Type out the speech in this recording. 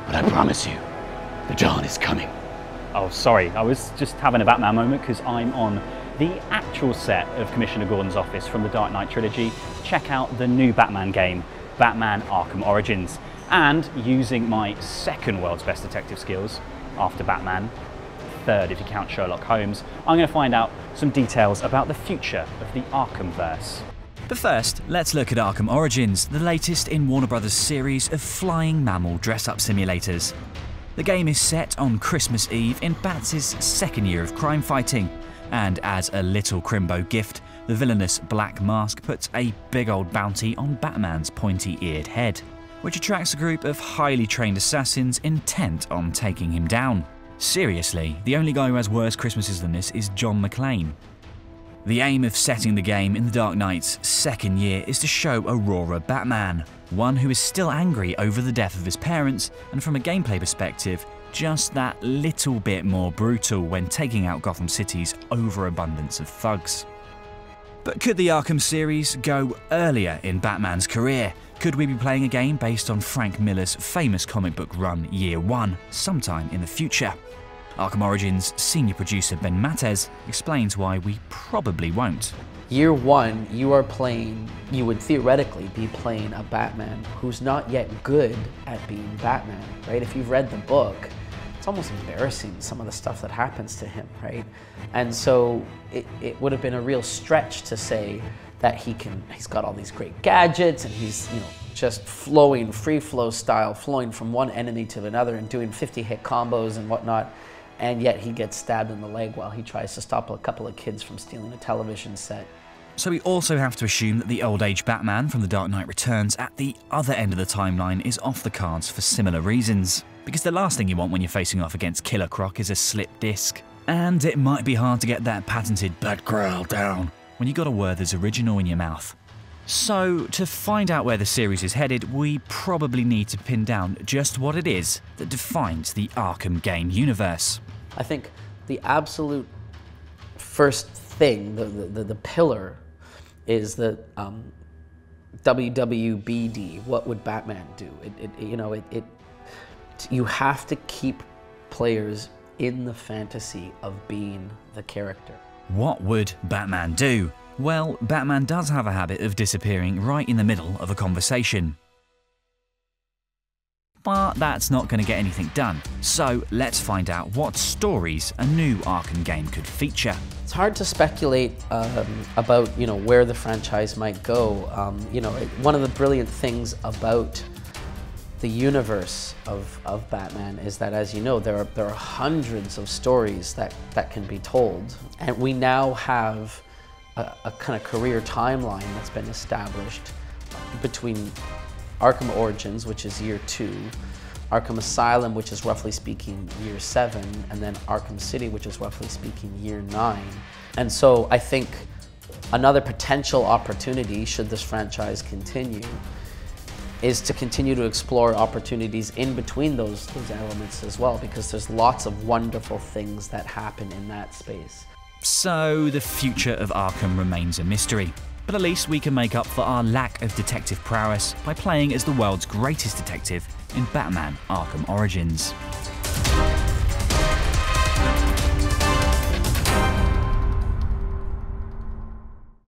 but I promise you, the dawn is coming. Oh, sorry, I was just having a Batman moment because I'm on the actual set of Commissioner Gordon's office from the Dark Knight trilogy to check out the new Batman game, Batman Arkham Origins. And using my second world's best detective skills, after Batman, third if you count Sherlock Holmes, I'm going to find out some details about the future of the Arkhamverse. But first, let's look at Arkham Origins, the latest in Warner Bros.' series of flying mammal dress-up simulators. The game is set on Christmas Eve in Bats' second year of crime fighting, and as a little Crimbo gift, the villainous Black Mask puts a big old bounty on Batman's pointy-eared head, which attracts a group of highly trained assassins intent on taking him down. Seriously, the only guy who has worse Christmases than this is John McClane. The aim of setting the game in the Dark Knight's second year is to show Aurora Batman, one who is still angry over the death of his parents, and from a gameplay perspective, just that little bit more brutal when taking out Gotham City's overabundance of thugs. But could the Arkham series go earlier in Batman's career? Could we be playing a game based on Frank Miller's famous comic book run Year One sometime in the future? Arkham Origins senior producer Ben Mattez explains why we probably won't. Year one, you would theoretically be playing a Batman who's not yet good at being Batman, right? If you've read the book, it's almost embarrassing, some of the stuff that happens to him, right? And so it would have been a real stretch to say that he's got all these great gadgets and he's, just flowing, free flow style, flowing from one enemy to another and doing 50-hit combos and whatnot. And yet he gets stabbed in the leg while he tries to stop a couple of kids from stealing a television set. So we also have to assume that the old age Batman from The Dark Knight Returns at the other end of the timeline is off the cards for similar reasons. Because the last thing you want when you're facing off against Killer Croc is a slip disc. And it might be hard to get that patented Batgirl down when you got a Werther's original in your mouth. So, to find out where the series is headed, we probably need to pin down just what it is that defines the Arkham game universe. I think the absolute first thing, the pillar, is the WWBD. What would Batman do? You have to keep players in the fantasy of being the character. What would Batman do? Well, Batman does have a habit of disappearing right in the middle of a conversation. But that's not going to get anything done. So let's find out what stories a new Arkham game could feature. It's hard to speculate about where the franchise might go. One of the brilliant things about the universe of Batman is that, as you know, there are hundreds of stories that can be told, and we now have a kind of career timeline that's been established between Arkham Origins, which is year 2, Arkham Asylum, which is roughly speaking year 7, and then Arkham City, which is roughly speaking year 9. And so I think another potential opportunity, should this franchise continue, is to continue to explore opportunities in between those elements as well, because there's lots of wonderful things that happen in that space. So the future of Arkham remains a mystery. But at least we can make up for our lack of detective prowess by playing as the world's greatest detective in Batman Arkham Origins.